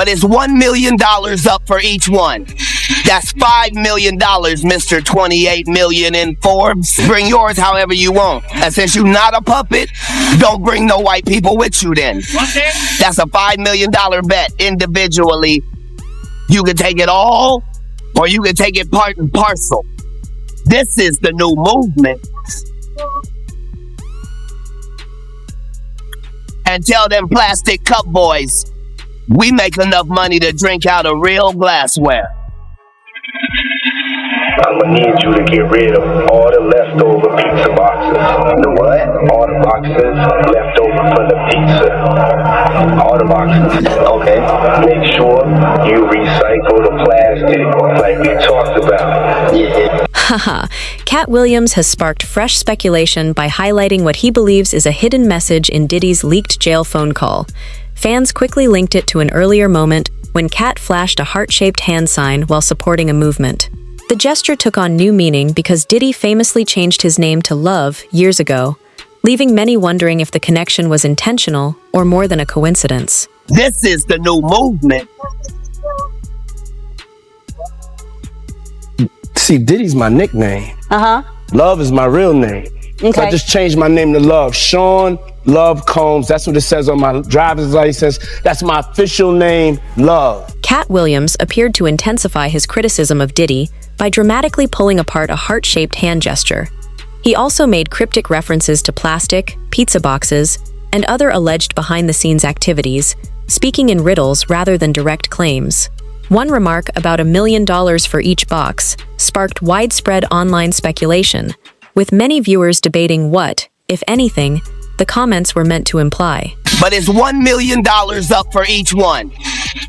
but it's $1 million up for each one. That's $5 million, Mr. 28 million in Forbes. Bring yours however you want. And since you're not a puppet, don't bring no white people with you then. That's a $5 million bet individually. You can take it all, or you can take it part and parcel. This is the new movement. And tell them plastic cup boys, we make enough money to drink out of real glassware. I'm gonna need you to get rid of all the leftover pizza boxes. The what? All the boxes left over from the pizza. All the boxes. Okay. Make sure you recycle the plastic like we talked about. Yeah. Haha. Katt Williams has sparked fresh speculation by highlighting what he believes is a hidden message in Diddy's leaked jail phone call. Fans quickly linked it to an earlier moment when Katt flashed a heart-shaped hand sign while supporting a movement. The gesture took on new meaning because Diddy famously changed his name to Love years ago, leaving many wondering if the connection was intentional or more than a coincidence. This is the new movement. See, Diddy's my nickname. Uh-huh. Love is my real name. Okay. So I just changed my name to Love. Sean Love Combs. That's what it says on my driver's license. That's my official name, Love. Katt Williams appeared to intensify his criticism of Diddy by dramatically pulling apart a heart-shaped hand gesture. He also made cryptic references to plastic, pizza boxes, and other alleged behind-the-scenes activities, speaking in riddles rather than direct claims. One remark about $1 million for each box sparked widespread online speculation, with many viewers debating what, if anything, the comments were meant to imply. But it's $1 million up for each one.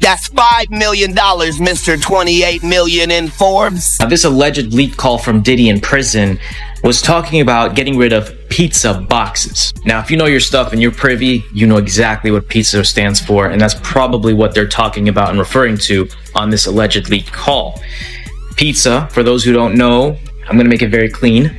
That's $5 million, Mr. 28 million in Forbes. Now, this alleged leaked call from Diddy in prison was talking about getting rid of pizza boxes. Now, if you know your stuff and you're privy, you know exactly what pizza stands for, and that's probably what they're talking about and referring to on this alleged leaked call. Pizza, for those who don't know, I'm gonna make it very clean.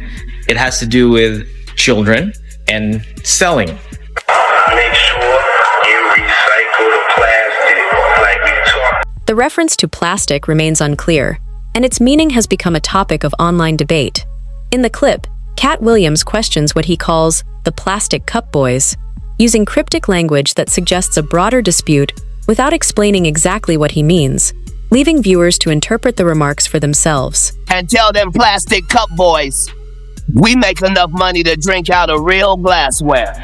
It has to do with children and selling. Make sure you recycle the plastic like we talked. The reference to plastic remains unclear, and its meaning has become a topic of online debate. In the clip, Katt Williams questions what he calls the plastic cup boys, using cryptic language that suggests a broader dispute without explaining exactly what he means, leaving viewers to interpret the remarks for themselves. And tell them plastic cup boys, we make enough money to drink out of real glassware.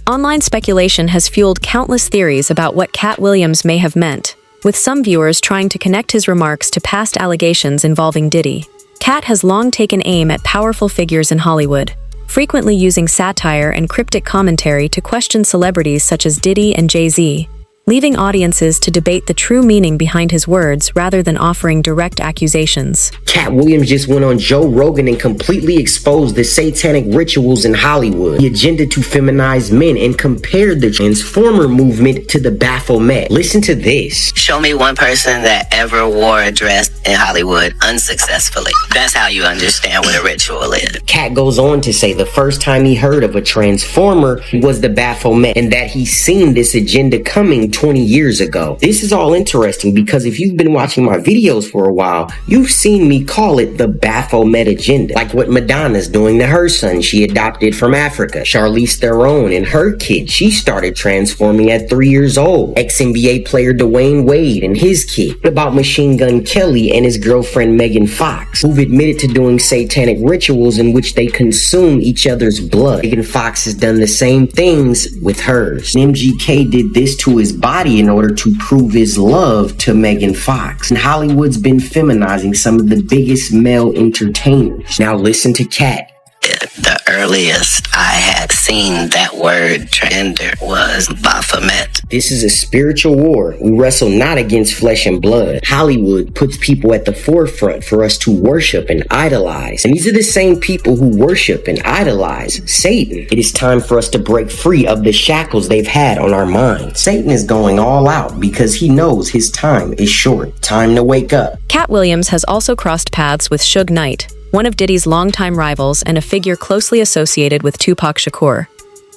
Online speculation has fueled countless theories about what Katt Williams may have meant, with some viewers trying to connect his remarks to past allegations involving Diddy. Katt has long taken aim at powerful figures in Hollywood, frequently using satire and cryptic commentary to question celebrities such as Diddy and Jay-Z, leaving audiences to debate the true meaning behind his words rather than offering direct accusations. Katt Williams just went on Joe Rogan and completely exposed the satanic rituals in Hollywood, the agenda to feminize men, and compared the Transformer movement to the Baphomet. Listen to this. Show me one person that ever wore a dress in Hollywood unsuccessfully. That's how you understand what a ritual is. Katt goes on to say the first time he heard of a Transformer was the Baphomet, and that he's seen this agenda coming 20 years ago. This is all interesting because if you've been watching my videos for a while, you've seen me call it the Baphomet agenda, like what Madonna's doing to her son she adopted from Africa. Charlize Theron and her kid, she started transforming at 3 years old. Ex-NBA player Dwayne Wade and his kid. What about Machine Gun Kelly and his girlfriend Megan Fox, who've admitted to doing satanic rituals in which they consume each other's blood? Megan Fox has done the same things with hers. MGK did this to his body in order to prove his love to Megan Fox. And Hollywood's been feminizing some of the biggest male entertainers. Now listen to Katt. The earliest I had seen that word gender was Baphomet. This is a spiritual war. We wrestle not against flesh and blood. Hollywood puts people at the forefront for us to worship and idolize. And these are the same people who worship and idolize Satan. It is time for us to break free of the shackles they've had on our minds. Satan is going all out because he knows his time is short. Time to wake up. Katt Williams has also crossed paths with Suge Knight, one of Diddy's longtime rivals and a figure closely associated with Tupac Shakur.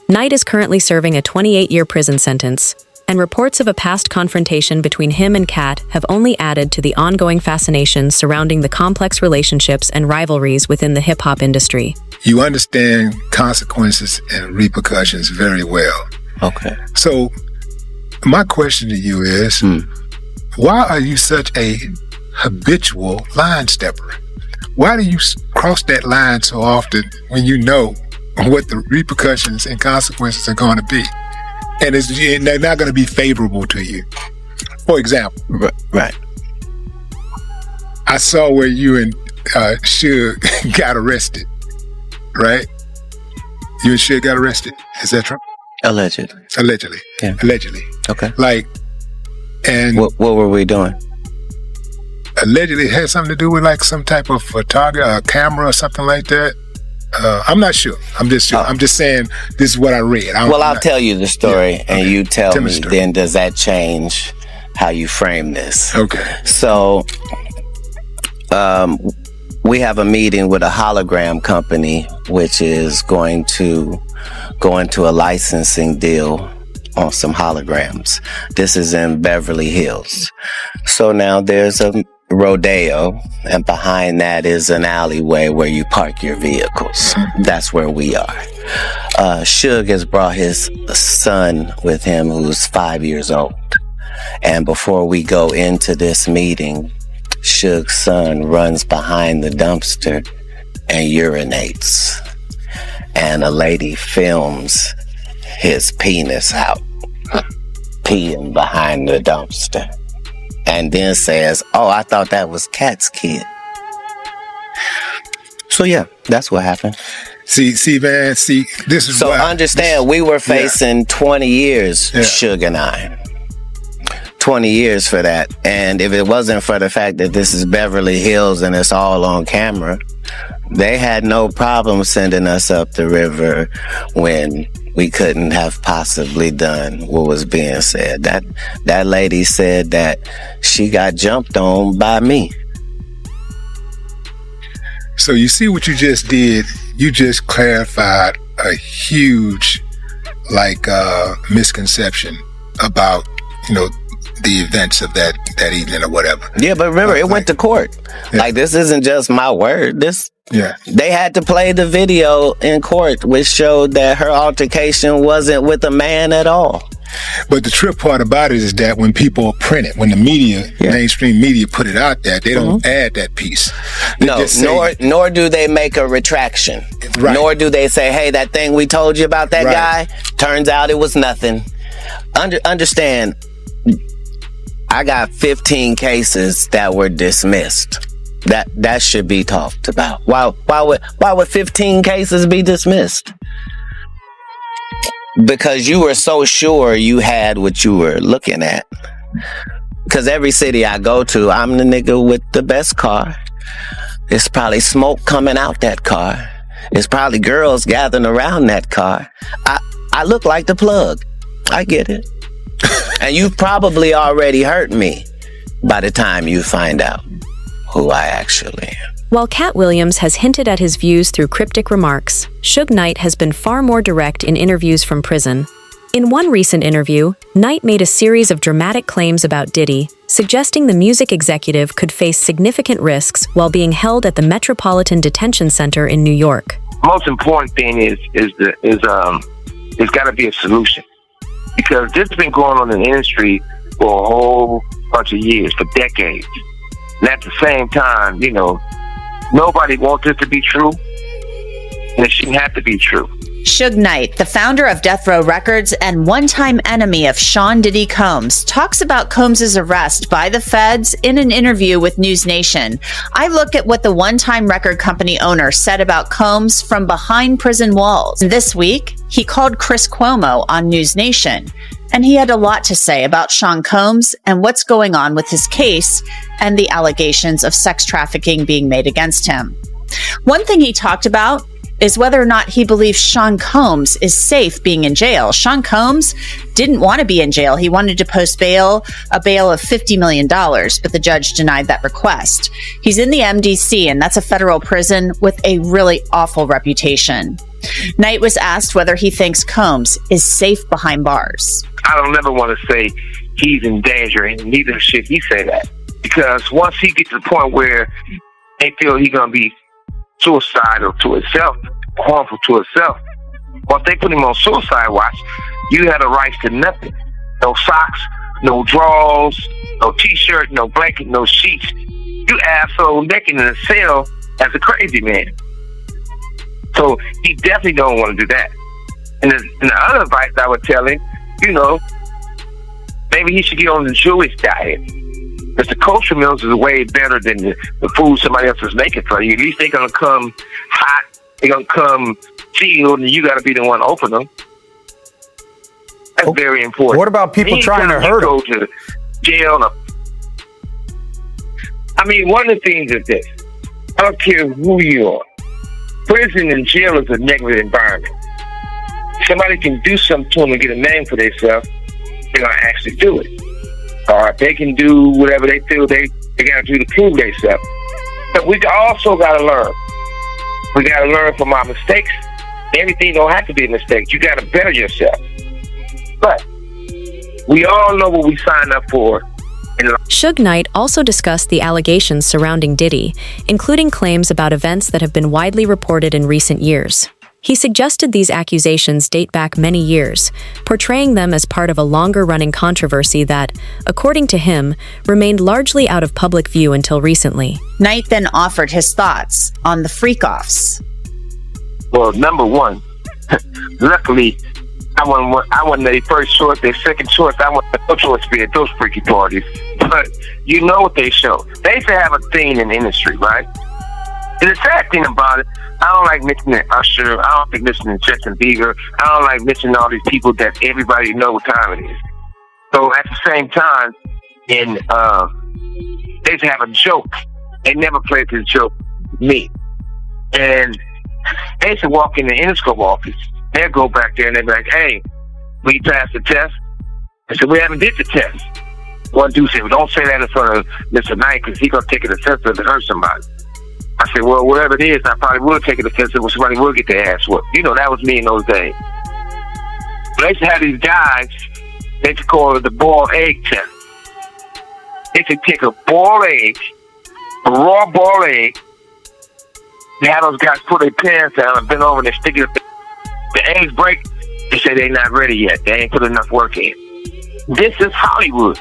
Knight is currently serving a 28-year prison sentence, and reports of a past confrontation between him and Katt have only added to the ongoing fascination surrounding the complex relationships and rivalries within the hip-hop industry. You understand consequences and repercussions very well. Okay. So, my question to you is, why are you such a habitual line stepper? Why do you cross that line so often when you know what the repercussions and consequences are going to be? And they're not going to be favorable to you. For example, Right. I saw where you and Suge got arrested, right? You and Suge got arrested. Is that true? Allegedly. Allegedly. Yeah. Allegedly. Okay. Like, and What were we doing? allegedly it had something to do with like some type of photography, camera or something like that. I'm not sure. I'm just sure. I'm just saying this is what I read. I'll tell you the story, and okay. you tell Tell me me, the story. then does that change how you frame this? Okay. So, we have a meeting with a hologram company, which is going to go into a licensing deal on some holograms. This is in Beverly Hills. So now there's a rodeo, and behind that is an alleyway where you park your vehicles. That's where we are. Suge has brought his son with him, who's 5 years old. And before we go into this meeting, Suge's son runs behind the dumpster and urinates. And a lady films his penis out, peeing behind the dumpster. And then says, "Oh, I thought that was Katt's kid." So yeah, that's what happened. See, this is So why. understand, we were facing 20 years, Suge and I. 20 years for that. And if it wasn't for the fact that this is Beverly Hills and it's all on camera, they had no problem sending us up the river when we couldn't have possibly done what was being said. That lady said that she got jumped on by me. So you see what you just did? You just clarified a huge, misconception about, the events of that evening or whatever. Yeah, but remember, it went to court. Yeah. Like, this isn't just my word. Yeah. They had to play the video in court, which showed that her altercation wasn't with a man at all. But the trip part about it is that when people print it, when the media, mainstream media put it out there, they don't add that piece. They No, just say, nor do they make a retraction. Right. Nor do they say, "Hey, that thing we told you about that guy, turns out it was nothing." Understand, I got 15 cases that were dismissed. That should be talked about. Why would 15 cases be dismissed? Because you were so sure you had what you were looking at. Because every city I go to, I'm the nigga with the best car. It's probably smoke coming out that car. It's probably girls gathering around that car. I look like the plug. I get it. And you've probably already hurt me by the time you find out who I actually am. While Katt Williams has hinted at his views through cryptic remarks, Suge Knight has been far more direct in interviews from prison. In one recent interview, Knight made a series of dramatic claims about Diddy, suggesting the music executive could face significant risks while being held at the Metropolitan Detention Center in New York. Most important thing is there's got to be a solution, because this has been going on in the industry for a whole bunch of years, for decades. And at the same time, nobody wants it to be true, and it shouldn't have to be true. Suge Knight, the founder of Death Row Records and one-time enemy of Sean Diddy Combs, talks about Combs' arrest by the feds in an interview with News Nation. I look at what the one-time record company owner said about Combs from behind prison walls. This week, he called Chris Cuomo on News Nation, and he had a lot to say about Sean Combs and what's going on with his case and the allegations of sex trafficking being made against him. One thing he talked about is whether or not he believes Sean Combs is safe being in jail. Sean Combs didn't want to be in jail. He wanted to post bail, a bail of $50 million, but the judge denied that request. He's in the MDC, and that's a federal prison with a really awful reputation. Knight was asked whether he thinks Combs is safe behind bars. I don't ever want to say he's in danger, and neither should he say that. Because once he gets to the point where they feel he's going to be suicidal to himself, harmful to himself, once they put him on suicide watch, you have the rights to nothing. No socks, no drawers, no t-shirt, no blanket, no sheets. You asshole naked in a cell as a crazy man. So he definitely don't want to do that. And the other advice I would tell him, maybe he should get on the Jewish diet. Because the kosher meals is way better than the food somebody else is making for you. At least they're going to come hot. They're going to come sealed, and you got to be the one to open them. That's very important. What about people trying to hurt him? Go to jail. I mean, one of the things is this. I don't care who you are. Prison and jail is a negative environment. Somebody can do something to them and get a name for themselves, they're going to actually do it. Or they can do whatever they feel they got to do to prove themselves. But we also got to learn. We got to learn from our mistakes. Everything don't have to be a mistake. You got to better yourself. But we all know what we signed up for. Suge Knight also discussed the allegations surrounding Diddy, including claims about events that have been widely reported in recent years. He suggested these accusations date back many years, portraying them as part of a longer-running controversy that, according to him, remained largely out of public view until recently. Knight then offered his thoughts on the freak-offs. Well, number one, luckily, I wasn't their first choice, their second choice. I want no choice to be at those freaky parties. But you know what they show. They used to have a thing in the industry, right? And the sad thing about it, I don't like mentioning Usher. I don't like mentioning Justin Bieber. I don't like mentioning all these people that everybody know what time it is. So at the same time, they used to have a joke. They never played this joke with me. And they used to walk in the Interscope office. They'll go back there and they'll be like, hey, we passed the test. I said, we haven't did the test. One dude said, well, don't say that in front of Mr. Knight because he's going to take it offensive to hurt somebody. I said, well, whatever it is, I probably would take it offensive when somebody will get their ass whooped. That was me in those days. But they used to have these guys, they used to call it the boiled egg test. They used to take a boiled egg, a raw boiled egg, they have those guys put their pants down and bend over and they stick it. The eggs break, they say they're not ready yet. They ain't put enough work in. This is Hollywood.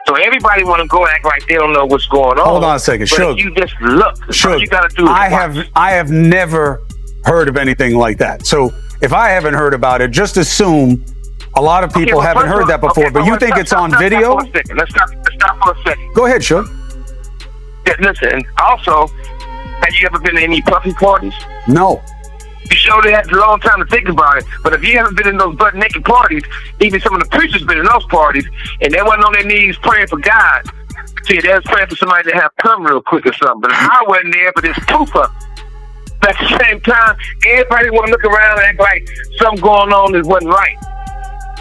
So everybody want to go act like they don't know what's going on. Hold on a second, Suge. You just look. Suge, you got to do. I have never heard of anything like that. So if I haven't heard about it, just assume a lot of people haven't heard that before. But you think it's on video? Let's stop for a second. Go ahead, Suge. Yeah, listen. Also, have you ever been to any puffy parties? No. You sure they had a long time to think about it. But if you haven't been in those butt-naked parties, even some of the preachers been in those parties, and they wasn't on their knees praying for God. See, they was praying for somebody to have come real quick or something. But I wasn't there, but it's proof of it. But at the same time, everybody want to look around and act like something going on that wasn't right.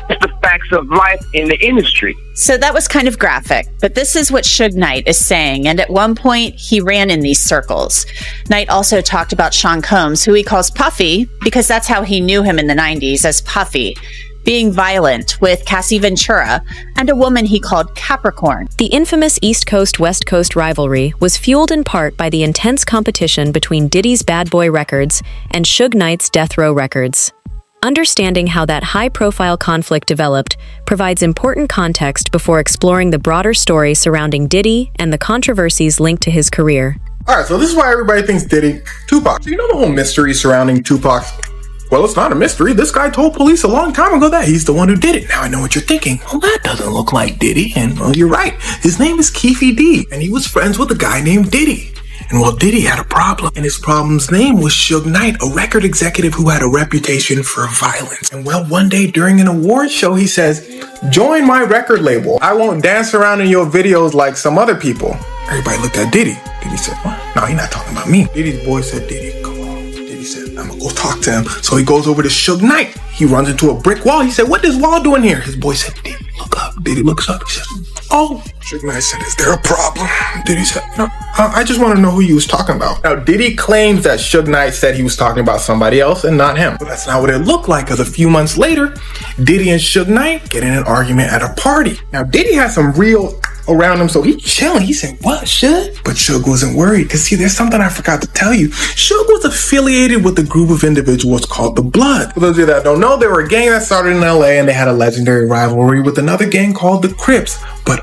It's the facts of life in the industry. So that was kind of graphic, but this is what Suge Knight is saying, and at one point, he ran in these circles. Knight also talked about Sean Combs, who he calls Puffy, because that's how he knew him in the 90s, as Puffy, being violent with Cassie Ventura, and a woman he called Capricorn. The infamous East Coast-West Coast rivalry was fueled in part by the intense competition between Diddy's Bad Boy Records and Suge Knight's Death Row Records. Understanding how that high-profile conflict developed provides important context before exploring the broader story surrounding Diddy and the controversies linked to his career. Alright, so this is why everybody thinks Diddy, Tupac. So you know the whole mystery surrounding Tupac? Well, it's not a mystery. This guy told police a long time ago that he's the one who did it. Now I know what you're thinking. Well, that doesn't look like Diddy. And well, you're right. His name is Keefy D, and he was friends with a guy named Diddy. And well, Diddy had a problem, and his problem's name was Suge Knight, a record executive who had a reputation for violence. And well, one day during an award show, he says, join my record label. I won't dance around in your videos like some other people. Everybody looked at Diddy. Diddy said, what? No, you're not talking about me. Diddy's boy said, Diddy, come on. Diddy said, I'm gonna go talk to him. So he goes over to Suge Knight. He runs into a brick wall. He said, what is wall doing here? His boy said, Diddy, look up. Diddy looks up. He said, Oh, Suge Knight said, is there a problem? Diddy said, no, I just want to know who you was talking about. Now, Diddy claims that Suge Knight said he was talking about somebody else and not him. But that's not what it looked like, because a few months later, Diddy and Suge Knight get in an argument at a party. Now, Diddy had some real around him, so he chilling. He said, what, Suge? But Suge wasn't worried, because see, there's something I forgot to tell you. Suge was affiliated with a group of individuals called the Blood. For those of you that don't know, they were a gang that started in LA, and they had a legendary rivalry with another gang called the Crips. But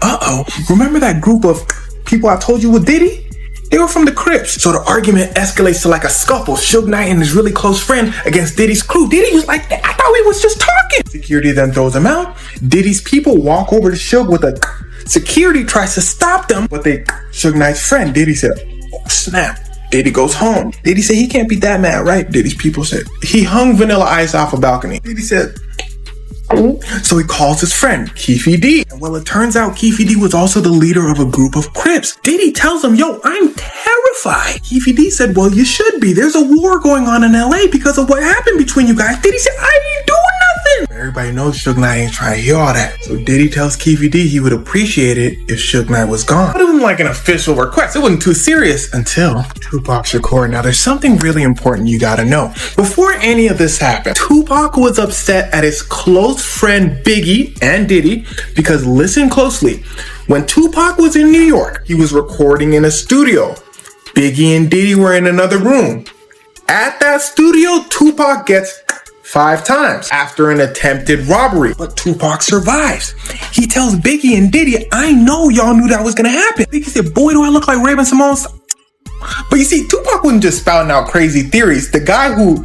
remember that group of people I told you with Diddy? They were from the Crips. So the argument escalates to like a scuffle. Suge Knight and his really close friend against Diddy's crew. Diddy was like, I thought we was just talking. Security then throws him out. Diddy's people walk over to Suge with a security tries to stop them, but Suge Knight's friend, Diddy said, oh snap. Diddy goes home. Diddy said he can't be that mad, right? Diddy's people said, he hung Vanilla Ice off a balcony. Diddy said, so he calls his friend, Keefy D. And well, it turns out Keefy D was also the leader of a group of Crips. Diddy tells him, yo, I'm terrified. Keefy D said, well, you should be. There's a war going on in LA because of what happened between you guys. Diddy said, I didn't do nothing. Everybody knows Suge Knight ain't trying to hear all that. So Diddy tells Keefy D he would appreciate it if Suge Knight was gone. It wasn't like an official request. It wasn't too serious until Tupac Shakur. Now, there's something really important you gotta know. Before any of this happened, Tupac was upset at his close friend Biggie and Diddy because, listen closely, when Tupac was in New York, he was recording in a studio. Biggie and Diddy were in another room. At that studio, Tupac gets 5 times after an attempted robbery, but Tupac survives. He tells Biggie and Diddy, I know y'all knew that was gonna happen. Biggie said, boy, do I look like Raven Simone's. But you see, Tupac wasn't just spouting out crazy theories. The guy who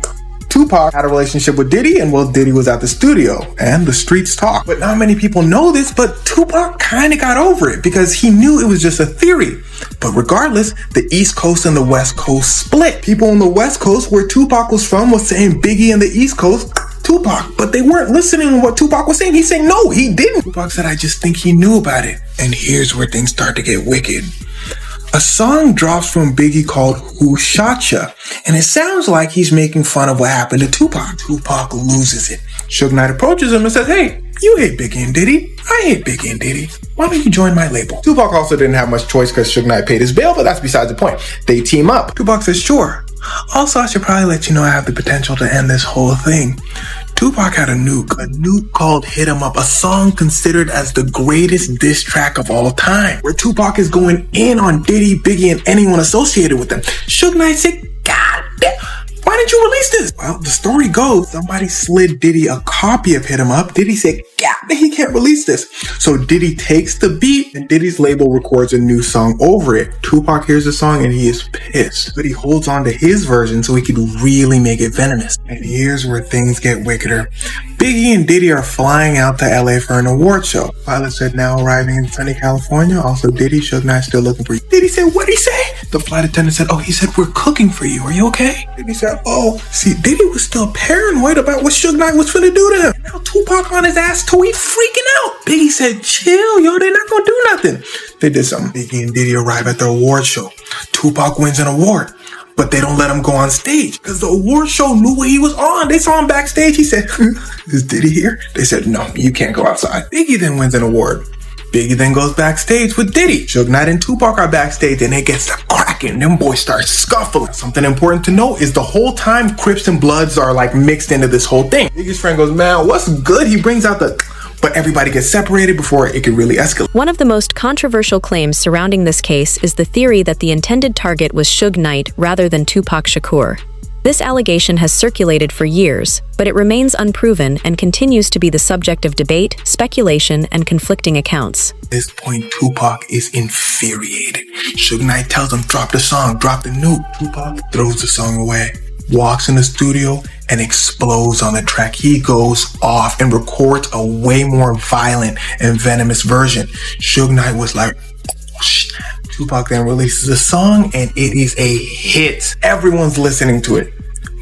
Tupac had a relationship with Diddy, and well, Diddy was at the studio, and the streets talk. But not many people know this, but Tupac kind of got over it because he knew it was just a theory. But regardless, the East Coast and the West Coast split. People on the West Coast, where Tupac was from, was saying Biggie, and the East Coast, Tupac. But they weren't listening to what Tupac was saying. He said, no, he didn't. Tupac said, I just think he knew about it. And here's where things start to get wicked. A song drops from Biggie called Who Shot Ya? And it sounds like he's making fun of what happened to Tupac. Tupac loses it. Suge Knight approaches him and says, hey, you hate Biggie and Diddy. I hate Biggie and Diddy. Why don't you join my label? Tupac also didn't have much choice because Suge Knight paid his bail, but that's besides the point. They team up. Tupac says, sure. Also, I should probably let you know I have the potential to end this whole thing. Tupac had a nuke called Hit 'Em Up, a song considered as the greatest diss track of all time, where Tupac is going in on Diddy, Biggie, and anyone associated with them. Suge Knight said, God damn, why didn't you release this? Well, the story goes, somebody slid Diddy a copy of Hit 'Em Up. Diddy said, yeah, he can't release this. So Diddy takes the beat, and Diddy's label records a new song over it. Tupac hears the song, and he is pissed. But he holds on to his version so he could really make it venomous. And here's where things get wickeder. Biggie and Diddy are flying out to LA for an award show. Pilot said, now arriving in sunny California. Also, Diddy, Suge Knight still looking for you. Diddy said, what'd he say? The flight attendant said, oh, he said, we're cooking for you. Are you okay? Diddy said, oh, see, Diddy was still paranoid about what Suge Knight was finna do to him. Now Tupac on his ass too, he freaking out. Biggie said, chill, yo, they're not gonna do nothing. They did something. Biggie and Diddy arrive at the award show. Tupac wins an award, but they don't let him go on stage because the award show knew what he was on. They saw him backstage. He said, is Diddy here? They said, no, you can't go outside. Biggie then wins an award. Biggie then goes backstage with Diddy. Suge Knight and Tupac are backstage, and it gets to cracking. Them boys start scuffling. Something important to note is the whole time Crips and Bloods are like mixed into this whole thing. Biggie's friend goes, man, what's good? He brings out but everybody gets separated before it could really escalate. One of the most controversial claims surrounding this case is the theory that the intended target was Suge Knight rather than Tupac Shakur. This allegation has circulated for years, but it remains unproven and continues to be the subject of debate, speculation, and conflicting accounts. At this point, Tupac is infuriated. Suge Knight tells him, drop the song, drop the nuke. Tupac throws the song away, walks in the studio, and explodes on the track. He goes off and records a way more violent and venomous version. Suge Knight was like, oh, snap. Tupac then releases a song, and it is a hit. Everyone's listening to it.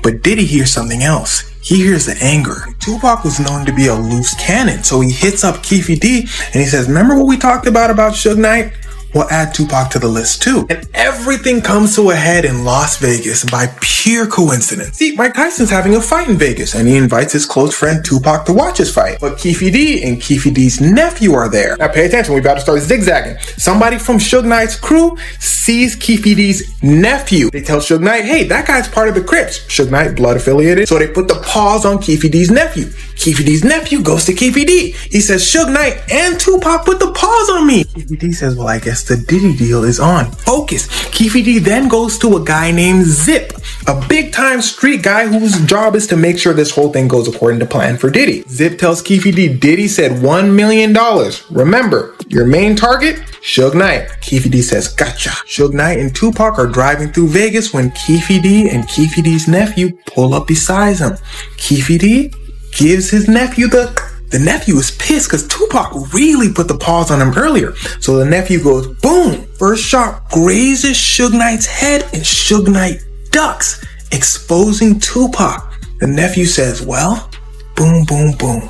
But Diddy hears something else. He hears the anger. Tupac was known to be a loose cannon, so he hits up Keefy D, and he says, remember what we talked about Suge Knight? we'll add Tupac to the list too. And everything comes to a head in Las Vegas by pure coincidence. See, Mike Tyson's having a fight in Vegas and he invites his close friend Tupac to watch his fight. But Keefe D and Keefe D's nephew are there. Now pay attention, we about to start zigzagging. Somebody from Suge Knight's crew sees Keefe D's nephew. They tell Suge Knight, hey, that guy's part of the Crips. Suge Knight, blood affiliated. So they put the pause on Keefe D's nephew. Keefe D's nephew goes to Keefe D. He says, Suge Knight and Tupac put the pause on me. Keefe D says, well, I guess the Diddy deal is on. Focus. Keefe D then goes to a guy named Zip, a big time street guy whose job is to make sure this whole thing goes according to plan for Diddy. Zip tells Keefe D, Diddy said $1 million. Remember, your main target, Suge Knight. Keefe D says, gotcha. Suge Knight and Tupac are driving through Vegas when Keefe D and Keefe D's nephew pull up beside him. Keefe D gives his nephew the nephew is pissed because Tupac really put the pause on him earlier. So the nephew goes, boom! First shot grazes Suge Knight's head and Suge Knight ducks, exposing Tupac. The nephew says, well, boom, boom, boom.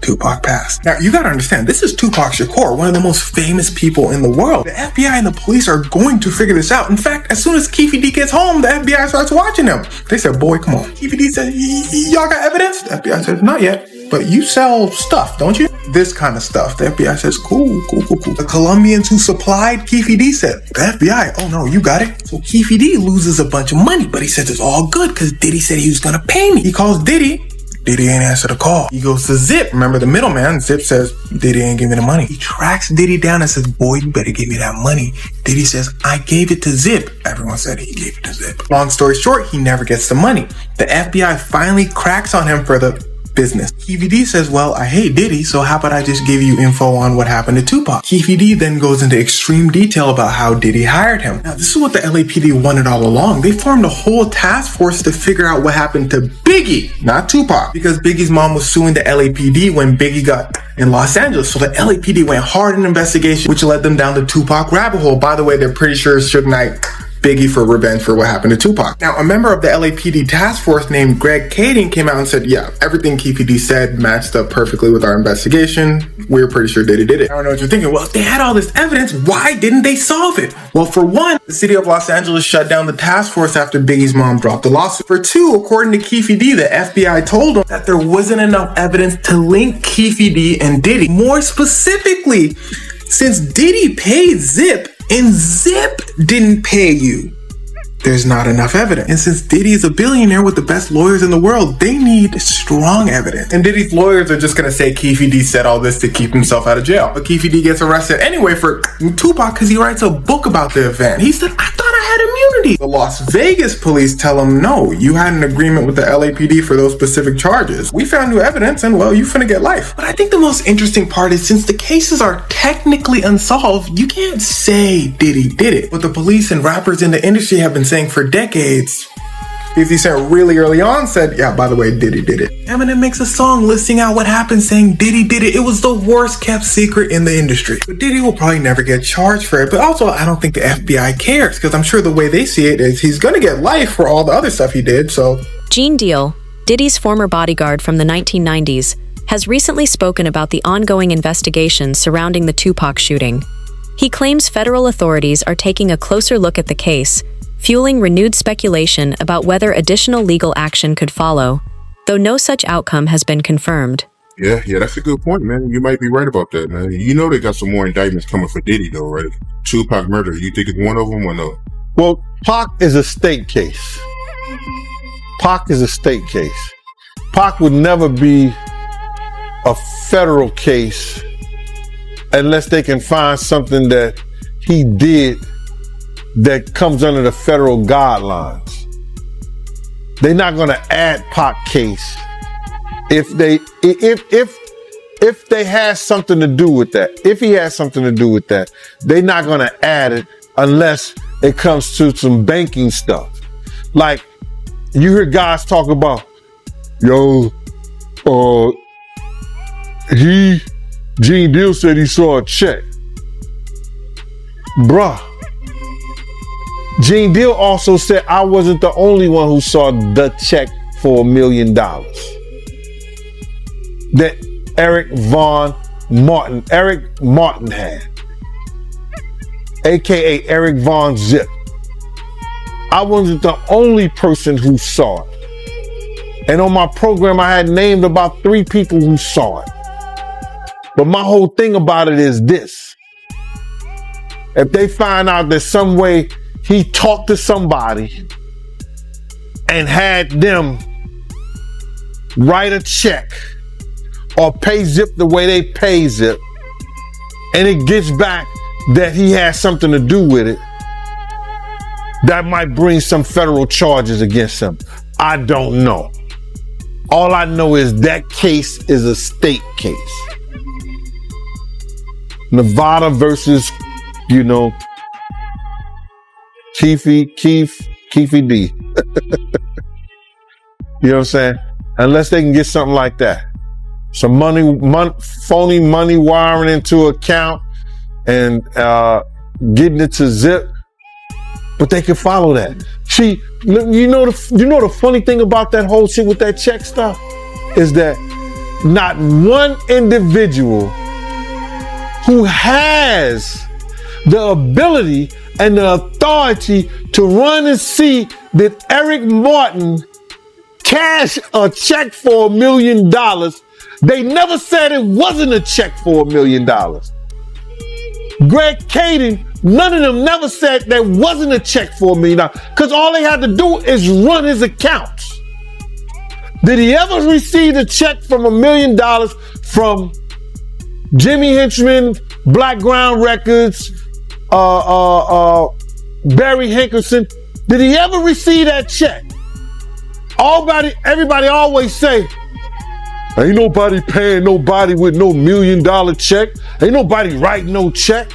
Tupac passed. Now, you gotta understand, this is Tupac Shakur, one of the most famous people in the world. The FBI and the police are going to figure this out. In fact, as soon as Keefe D gets home, the FBI starts watching him. They said, boy, come on. Keefe D said, y'all got evidence? The FBI says, not yet. But you sell stuff, don't you? This kind of stuff. The FBI says, cool. The Colombians who supplied Keefe D said, the FBI, oh no, you got it. So Keefe D loses a bunch of money, but he says it's all good because Diddy said he was gonna pay me. He calls Diddy. Diddy ain't answer the call. He goes to Zip. Remember the middleman? Zip says, Diddy ain't give me the money. He tracks Diddy down and says, boy, you better give me that money. Diddy says, I gave it to Zip. Everyone said he gave it to Zip. Long story short, he never gets the money. The FBI finally cracks on him for the business. Keefe D says, well, I hate Diddy, so how about I just give you info on what happened to Tupac? Keefe D then goes into extreme detail about how Diddy hired him. Now, this is what the LAPD wanted all along. They formed a whole task force to figure out what happened to Biggie, not Tupac, because Biggie's mom was suing the LAPD when Biggie got in Los Angeles. So the LAPD went hard in investigation, which led them down the Tupac rabbit hole. By the way, they're pretty sure Suge Knight Biggie for revenge for what happened to Tupac. Now, a member of the LAPD task force named Greg Kading came out and said, yeah, everything Keefe D said matched up perfectly with our investigation. We're pretty sure Diddy did it. I don't know what you're thinking. Well, if they had all this evidence, why didn't they solve it? Well, for one, the city of Los Angeles shut down the task force after Biggie's mom dropped the lawsuit. For two, according to Keefe D, the FBI told him that there wasn't enough evidence to link Keefe D and Diddy. More specifically, since Diddy paid Zip and Zip didn't pay you, there's not enough evidence. And since Diddy is a billionaire with the best lawyers in the world, they need strong evidence. And Diddy's lawyers are just gonna say Keefe D said all this to keep himself out of jail. But Keefe D gets arrested anyway for Tupac because he writes a book about the event. He said, I thought I had immunity. The Las Vegas police tell him, no, you had an agreement with the LAPD for those specific charges. We found new evidence and, well, you finna get life. But I think the most interesting part is since the cases are technically unsolved, you can't say Diddy did it. But the police and rappers in the industry have been saying for decades. 50 Cent really early on said, yeah, by the way, Diddy did it. Eminem makes a song listing out what happened saying Diddy did it. It was the worst kept secret in the industry. But Diddy will probably never get charged for it. But also, I don't think the FBI cares because I'm sure the way they see it is he's gonna get life for all the other stuff he did, so. Gene Deal, Diddy's former bodyguard from the 1990s, has recently spoken about the ongoing investigations surrounding the Tupac shooting. He claims federal authorities are taking a closer look at the case, fueling renewed speculation about whether additional legal action could follow, though no such outcome has been confirmed. Yeah, that's a good point, man. You might be right about that, man. You know they got some more indictments coming for Diddy, though, right? Tupac murder, you think it's one of them or no? Well, Pac is a state case. Pac is a state case. Pac would never be a federal case unless they can find something that he did that comes under the federal guidelines. They're not going to add Pac case if they has something to do with that. If he has something to do with that, they're not going to add it unless it comes to some banking stuff. Like you hear guys talk about, Gene Deal said he saw a check. Bruh. Gene Deal also said I wasn't the only one who saw the check for $1 million that Eric Martin had. aka Eric Von Zip. I wasn't the only person who saw it. And on my program, I had named about 3 people who saw it. But my whole thing about it is this. If they find out that some way he talked to somebody and had them write a check or pay Zip the way they pay Zip, and it gets back that he has something to do with it, that might bring some federal charges against him. I don't know. All I know is that case is a state case. Nevada versus, you know, Keefe D. You know what I'm saying? Unless they can get something like that. Some phony money wiring into account and getting it to Zip. But they can follow that. See, you know the funny thing about that whole shit with that check stuff is that not one individual who has the ability and the authority to run and see that Eric Martin cashed a check for $1 million. They never said it wasn't a check for $1 million. Greg Kading, none of them never said there wasn't a check for $1 million, because all they had to do is run his accounts. Did he ever receive a check from $1 million from Jimmy Henchman, Blackground Records, Barry Hankerson? Did he ever receive that check? Everybody always say, ain't nobody paying nobody with no $1 million check. Ain't nobody writing no check.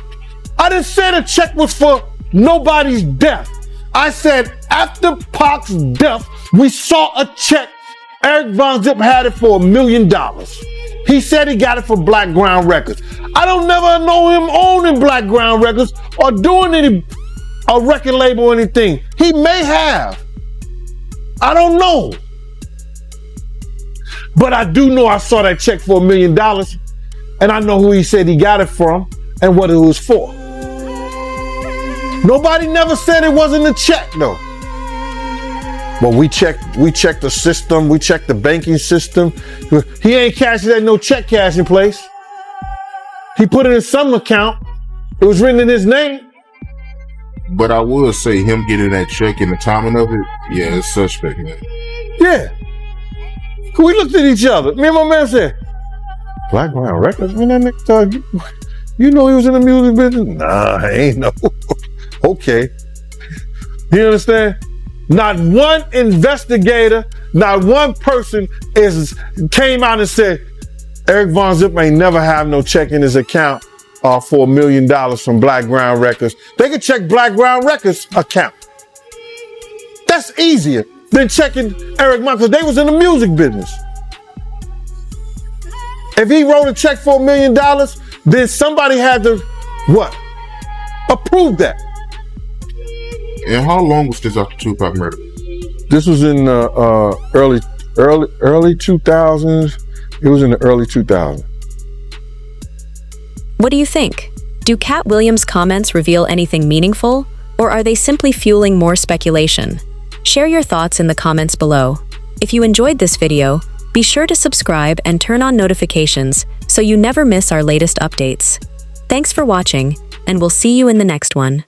I didn't say the check was for nobody's death. I said after Pac's death, we saw a check. Eric Von Zip had it for $1 million. He said he got it for Blackground Records. I don't never know him owning Blackground Records or doing a record label or anything. He may have. I don't know. But I do know I saw that check for $1 million, and I know who he said he got it from and what it was for. Nobody never said it wasn't a check though. But we checked the system, we checked the banking system. He ain't cashed it at no check cashing place. He put it in some account. It was written in his name. But I will say him getting that check and the timing of it, yeah, it's suspect, man. Yeah. We looked at each other. Me and my man said, Blackground Records? Man, that nigga, you know he was in the music business? Nah, I ain't no. Okay. You understand? Not one investigator, not one person came out and said, Eric Von Zip ain't never have no check in his account for $1 million from Blackground Records. They could check Blackground Records account. That's easier than checking Eric Martin, because they was in the music business. If he wrote a check for $1 million, then somebody had to, what? Approve that. And how long was this after Tupac murder? This was in early 2000s. It was in the early 2000s. What do you think? Do Katt Williams' comments reveal anything meaningful, or are they simply fueling more speculation? Share your thoughts in the comments below. If you enjoyed this video, be sure to subscribe and turn on notifications so you never miss our latest updates. Thanks for watching, and we'll see you in the next one.